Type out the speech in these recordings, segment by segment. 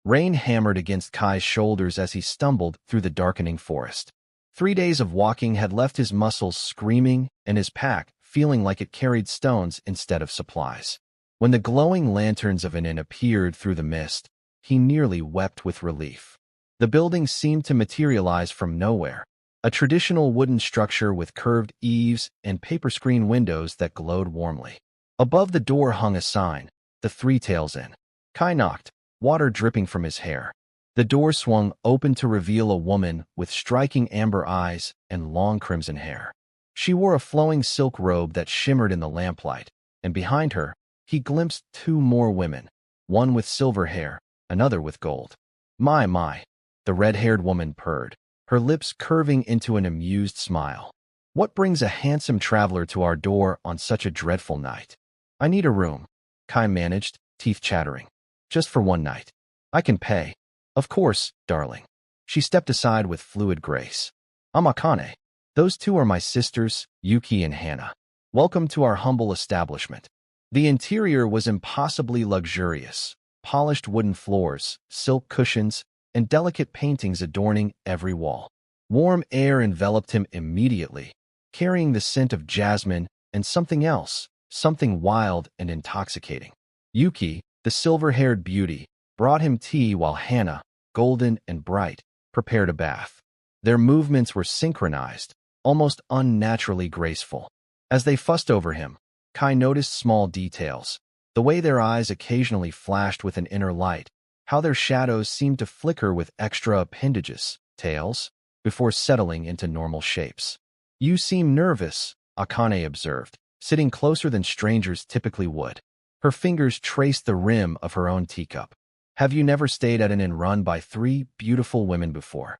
Rain hammered against Kai's shoulders as he stumbled through the darkening forest. 3 days of walking had left his muscles screaming and his pack feeling like it carried stones instead of supplies. When the glowing lanterns of an inn appeared through the mist, he nearly wept with relief. The building seemed to materialize from nowhere, a traditional wooden structure with curved eaves and paper screen windows that glowed warmly. Above the door hung a sign, "The Three Tails Inn." Kai knocked, water dripping from his hair. The door swung open to reveal a woman with striking amber eyes and long crimson hair. She wore a flowing silk robe that shimmered in the lamplight, and behind her, he glimpsed two more women, one with silver hair, another with gold. My, the red-haired woman purred, her lips curving into an amused smile. What brings a handsome traveler to our door on such a dreadful night? I need a room, Kai managed, teeth chattering. Just for one night. I can pay. Of course, darling. She stepped aside with fluid grace. I'm Akane. Those two are my sisters, Yuki and Hana. Welcome to our humble establishment. The interior was impossibly luxurious. Polished wooden floors, silk cushions, and delicate paintings adorning every wall. Warm air enveloped him immediately, carrying the scent of jasmine and something else, something wild and intoxicating. Yuki, the silver-haired beauty, brought him tea while Hana, golden and bright, prepared a bath. Their movements were synchronized, almost unnaturally graceful. As they fussed over him, Kai noticed small details, the way their eyes occasionally flashed with an inner light, how their shadows seemed to flicker with extra appendages, tails, before settling into normal shapes. You seem nervous, Akane observed, sitting closer than strangers typically would. Her fingers traced the rim of her own teacup. Have you never stayed at an inn run by three beautiful women before?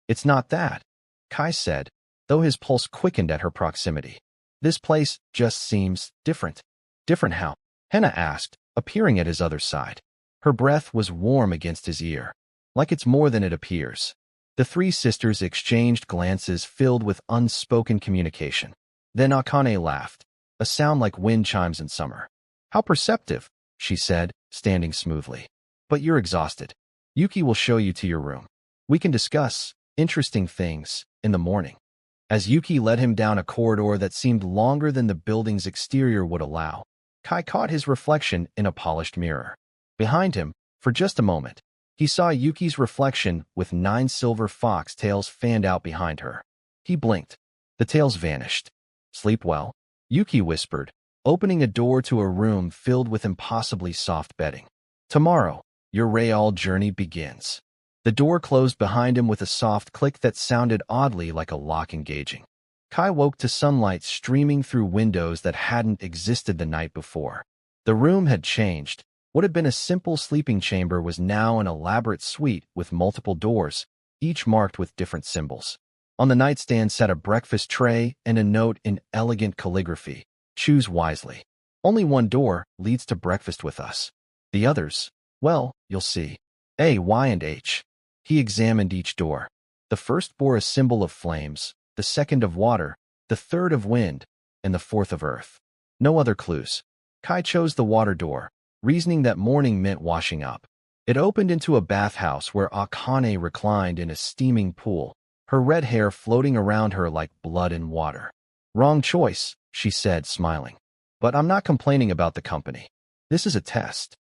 It's not that, Kai said, though his pulse quickened at her proximity. This place just seems different. Different how? Hana asked, appearing at his other side. Her breath was warm against his ear. Like it's more than it appears. The three sisters exchanged glances filled with unspoken communication. Then Akane laughed, a sound like wind chimes in summer. How perceptive, she said, standing smoothly. But you're exhausted. Yuki will show you to your room. We can discuss interesting things in the morning. As Yuki led him down a corridor that seemed longer than the building's exterior would allow, Kai caught his reflection in a polished mirror. Behind him, for just a moment, he saw Yuki's reflection with 9 silver fox tails fanned out behind her. He blinked. The tails vanished. Sleep well, Yuki whispered, opening a door to a room filled with impossibly soft bedding. Tomorrow, your real journey begins. The door closed behind him with a soft click that sounded oddly like a lock engaging. Kai woke to sunlight streaming through windows that hadn't existed the night before. The room had changed. What had been a simple sleeping chamber was now an elaborate suite with multiple doors, each marked with different symbols. On the nightstand sat a breakfast tray and a note in elegant calligraphy. Choose wisely. Only one door leads to breakfast with us. The others, well, you'll see. A, Y, and H. He examined each door. The first bore a symbol of flames, the second of water, the third of wind, and the fourth of earth. No other clues. Kai chose the water door, reasoning that morning meant washing up. It opened into a bathhouse where Akane reclined in a steaming pool, her red hair floating around her like blood in water. Wrong choice, she said, smiling. But I'm not complaining about the company. This is a test.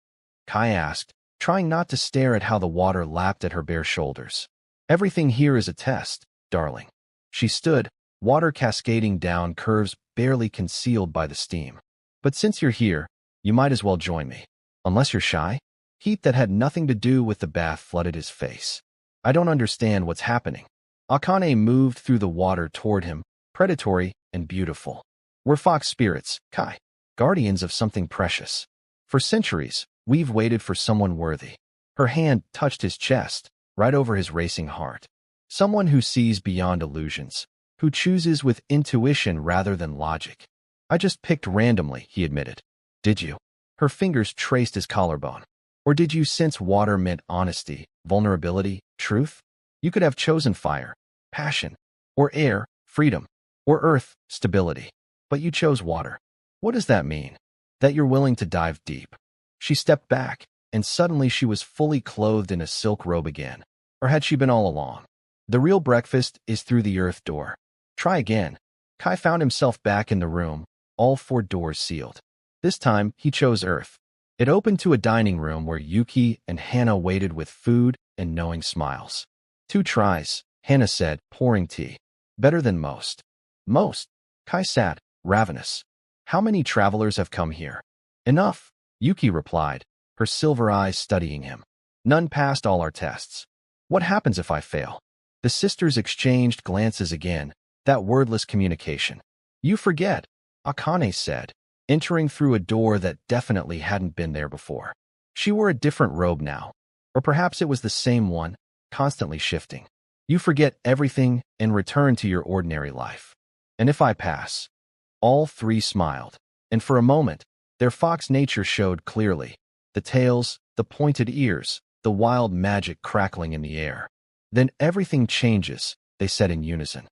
Kai asked, trying not to stare at how the water lapped at her bare shoulders. Everything here is a test, darling. She stood, water cascading down curves barely concealed by the steam. But since you're here, you might as well join me. Unless you're shy? Heat that had nothing to do with the bath flooded his face. I don't understand what's happening. Akane moved through the water toward him, predatory and beautiful. We're fox spirits, Kai, guardians of something precious. For centuries, we've waited for someone worthy. Her hand touched his chest, right over his racing heart. Someone who sees beyond illusions, who chooses with intuition rather than logic. I just picked randomly, he admitted. Did you? Her fingers traced his collarbone. Or did you sense water meant honesty, vulnerability, truth? You could have chosen fire, passion, or air, freedom, or earth, stability. But you chose water. What does that mean? That you're willing to dive deep. She stepped back, and suddenly she was fully clothed in a silk robe again. Or had she been all along? The real breakfast is through the earth door. Try again. Kai found himself back in the room, all 4 doors sealed. This time, he chose earth. It opened to a dining room where Yuki and Hana waited with food and knowing smiles. 2 tries, Hana said, pouring tea. Better than most. Most? Kai sat, ravenous. How many travelers have come here? Enough, Yuki replied, her silver eyes studying him. None passed all our tests. What happens if I fail? The sisters exchanged glances again, that wordless communication. You forget, Akane said, entering through a door that definitely hadn't been there before. She wore a different robe now, or perhaps it was the same one, constantly shifting. You forget everything and return to your ordinary life. And if I pass? All 3 smiled, and for a moment, their fox nature showed clearly. The tails, the pointed ears, the wild magic crackling in the air. Then everything changes, they said in unison.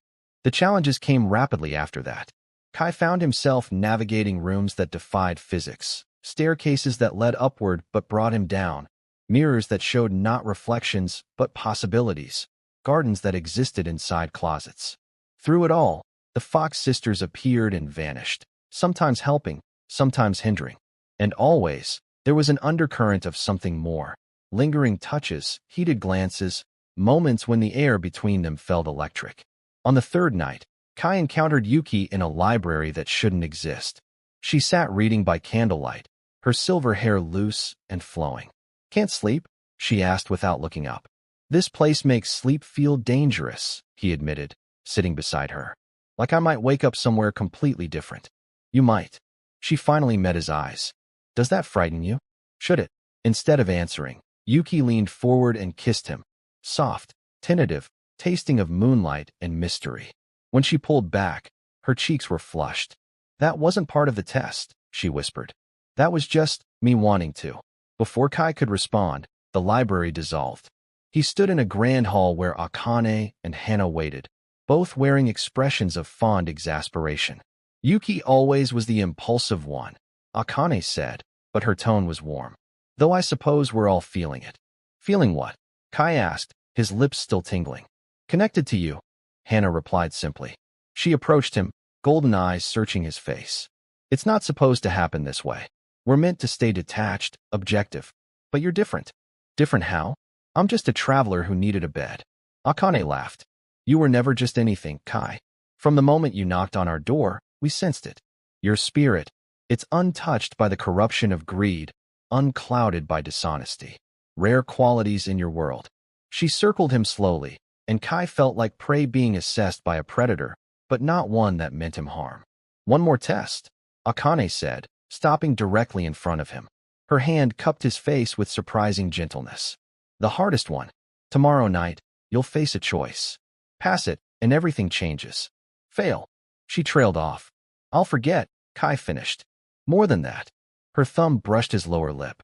The challenges came rapidly after that. Kai found himself navigating rooms that defied physics, staircases that led upward but brought him down, mirrors that showed not reflections but possibilities, gardens that existed inside closets. Through it all, the Fox sisters appeared and vanished, sometimes helping, sometimes hindering. And always, there was an undercurrent of something more, lingering touches, heated glances, moments when the air between them felt electric. On the 3rd night, Kai encountered Yuki in a library that shouldn't exist. She sat reading by candlelight, her silver hair loose and flowing. Can't sleep? She asked without looking up. This place makes sleep feel dangerous, he admitted, sitting beside her. Like I might wake up somewhere completely different. You might. She finally met his eyes. Does that frighten you? Should it? Instead of answering, Yuki leaned forward and kissed him. Soft, tentative, tasting of moonlight and mystery. When she pulled back, her cheeks were flushed. That wasn't part of the test, she whispered. That was just me wanting to. Before Kai could respond, the library dissolved. He stood in a grand hall where Akane and Hana waited, both wearing expressions of fond exasperation. Yuki always was the impulsive one, Akane said, but her tone was warm. Though I suppose we're all feeling it. Feeling what? Kai asked, his lips still tingling. Connected to you, Hana replied simply. She approached him, golden eyes searching his face. It's not supposed to happen this way. We're meant to stay detached, objective. But you're different. Different how? I'm just a traveler who needed a bed. Akane laughed. You were never just anything, Kai. From the moment you knocked on our door, we sensed it. Your spirit, it's untouched by the corruption of greed, unclouded by dishonesty. Rare qualities in your world. She circled him slowly, and Kai felt like prey being assessed by a predator, but not one that meant him harm. One more test, Akane said, stopping directly in front of him. Her hand cupped his face with surprising gentleness. The hardest one. Tomorrow night, you'll face a choice. Pass it, and everything changes. Fail. She trailed off. I'll forget, Kai finished. More than that. Her thumb brushed his lower lip.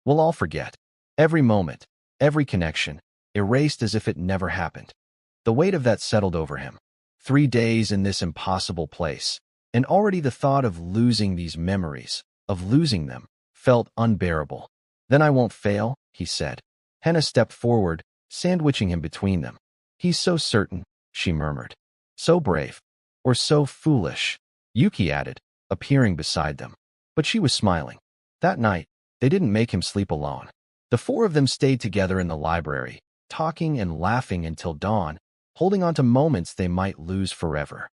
We'll all forget. Every moment, every connection, erased as if it never happened. The weight of that settled over him. 3 days in this impossible place, and already the thought of losing these memories, of losing them, felt unbearable. Then I won't fail, he said. Hana stepped forward, sandwiching him between them. He's so certain, she murmured. So brave. Or so foolish, Yuki added, appearing beside them. But she was smiling. That night, they didn't make him sleep alone. The 4 of them stayed together in the library, talking and laughing until dawn, holding on to moments they might lose forever.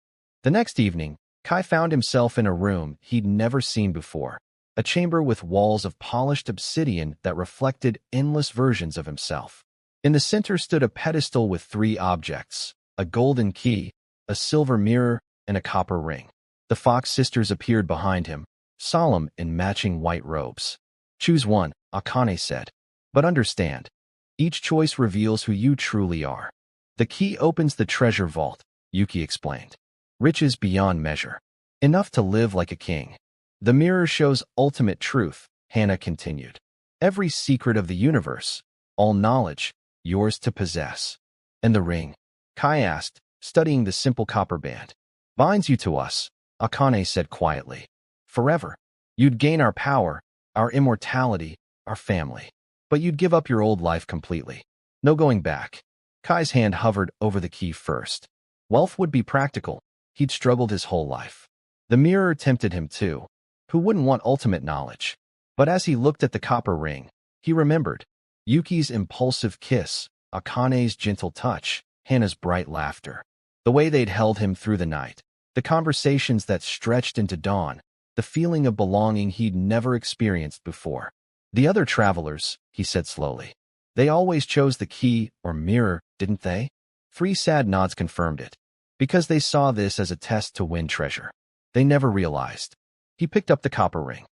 The next evening, Kai found himself in a room he'd never seen before, a chamber with walls of polished obsidian that reflected endless versions of himself. In the center stood a pedestal with 3 objects, a golden key, a silver mirror, and a copper ring. The Fox sisters appeared behind him, solemn in matching white robes. Choose one, Akane said. But understand, each choice reveals who you truly are. The key opens the treasure vault, Yuki explained. Riches beyond measure. Enough to live like a king. The mirror shows ultimate truth, Hana continued. Every secret of the universe, all knowledge, yours to possess. And the ring? Kai asked, studying the simple copper band. Binds you to us, Akane said quietly. Forever. You'd gain our power, our immortality, our family. But you'd give up your old life completely. No going back. Kai's hand hovered over the key first. Wealth would be practical. He'd struggled his whole life. The mirror tempted him too. Who wouldn't want ultimate knowledge? But as he looked at the copper ring, he remembered Yuki's impulsive kiss, Akane's gentle touch, Hana's bright laughter. The way they'd held him through the night. The conversations that stretched into dawn. The feeling of belonging he'd never experienced before. The other travelers, he said slowly. They always chose the key or mirror, didn't they? 3 sad nods confirmed it. Because they saw this as a test to win treasure. They never realized. He picked up the copper ring.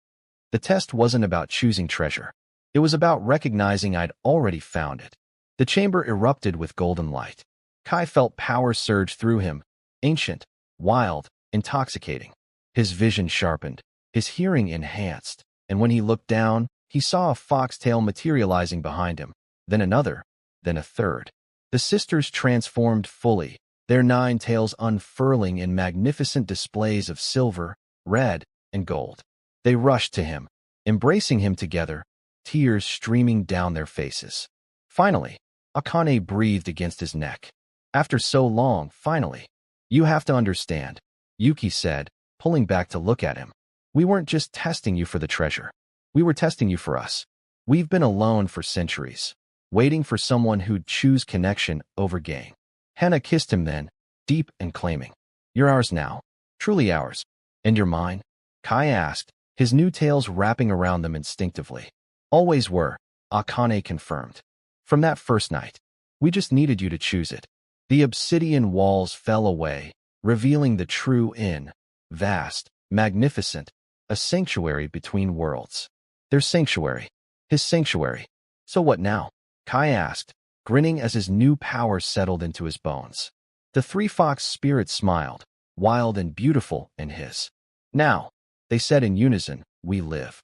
The test wasn't about choosing treasure. It was about recognizing I'd already found it. The chamber erupted with golden light. Kai felt power surge through him, ancient, wild, intoxicating. His vision sharpened, his hearing enhanced, and when he looked down, he saw a foxtail materializing behind him, then another, then a third. The sisters transformed fully, their 9 tails unfurling in magnificent displays of silver, red, and gold. They rushed to him, embracing him together, tears streaming down their faces. Finally, Akane breathed against his neck. After so long, finally. You have to understand, Yuki said, pulling back to look at him. We weren't just testing you for the treasure. We were testing you for us. We've been alone for centuries, waiting for someone who'd choose connection over gain. Hana kissed him then, deep and claiming. You're ours now. Truly ours. And you're mine? Kai asked, his new tails wrapping around them instinctively. Always were, Akane confirmed. From that first night. We just needed you to choose it. The obsidian walls fell away, revealing the true inn. Vast, magnificent, a sanctuary between worlds. Their sanctuary. His sanctuary. So what now? Kai asked, grinning as his new power settled into his bones. The 3 fox spirits smiled, wild and beautiful in his. Now, they said in unison, we live.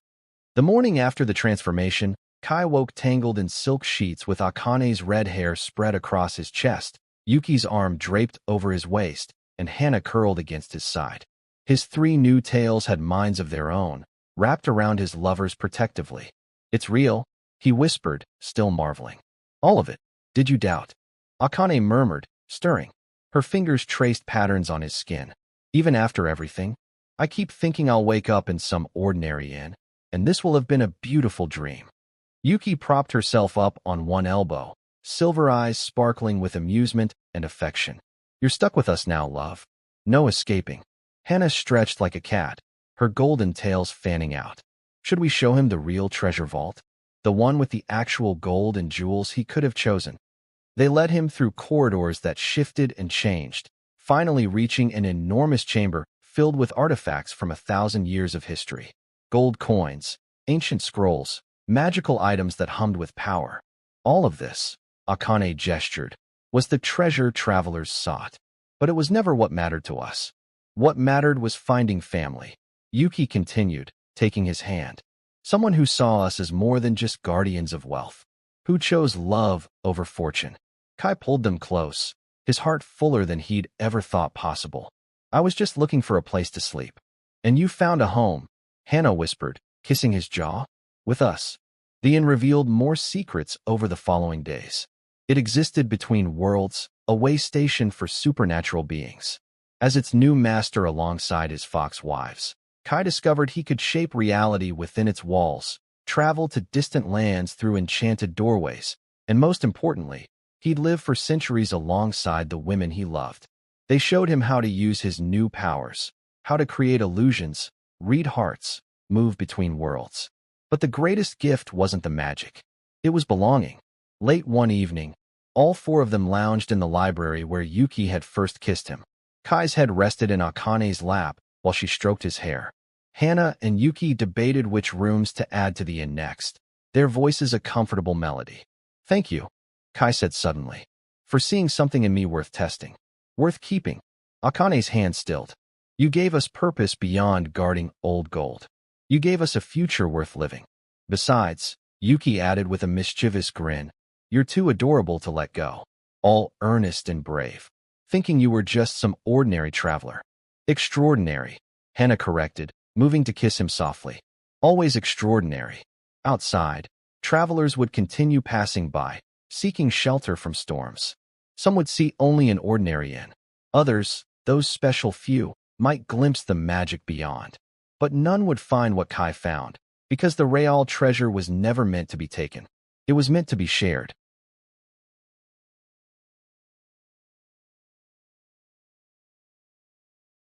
The morning after the transformation, Kai woke tangled in silk sheets with Akane's red hair spread across his chest, Yuki's arm draped over his waist, and Hana curled against his side. His 3 new tails had minds of their own, wrapped around his lovers protectively. It's real, he whispered, still marveling. All of it. Did you doubt? Akane murmured, stirring. Her fingers traced patterns on his skin. Even after everything, I keep thinking I'll wake up in some ordinary inn, and this will have been a beautiful dream. Yuki propped herself up on one elbow, silver eyes sparkling with amusement and affection. You're stuck with us now, love. No escaping. Hana stretched like a cat, her golden tails fanning out. Should we show him the real treasure vault? The one with the actual gold and jewels he could have chosen. They led him through corridors that shifted and changed, finally reaching an enormous chamber filled with artifacts from 1,000 years of history. Gold coins, ancient scrolls, magical items that hummed with power. All of this, Akane gestured, was the treasure travelers sought. But it was never what mattered to us. What mattered was finding family. Yuki continued, taking his hand. Someone who saw us as more than just guardians of wealth. Who chose love over fortune. Kai pulled them close, his heart fuller than he'd ever thought possible. I was just looking for a place to sleep. And you found a home, Hana whispered, kissing his jaw. With us. The inn revealed more secrets over the following days. It existed between worlds, a way station for supernatural beings. As its new master alongside his fox wives, Kai discovered he could shape reality within its walls, travel to distant lands through enchanted doorways, and most importantly, he'd live for centuries alongside the women he loved. They showed him how to use his new powers, how to create illusions, read hearts, move between worlds. But the greatest gift wasn't the magic. It was belonging. Late one evening, all 4 of them lounged in the library where Yuki had first kissed him. Kai's head rested in Akane's lap while she stroked his hair. Hana and Yuki debated which rooms to add to the inn next, their voices a comfortable melody. Thank you, Kai said suddenly, for seeing something in me worth testing, worth keeping. Akane's hand stilled. You gave us purpose beyond guarding old gold. You gave us a future worth living. Besides, Yuki added with a mischievous grin, you're too adorable to let go. All earnest and brave. Thinking you were just some ordinary traveler. Extraordinary, Hana corrected, moving to kiss him softly. Always extraordinary. Outside, Travelers would continue passing by, seeking shelter from storms. Some would see only an ordinary inn. Others, those special few, might glimpse the magic beyond. But none would find what Kai found, because the Real treasure was never meant to be taken. It was meant to be shared.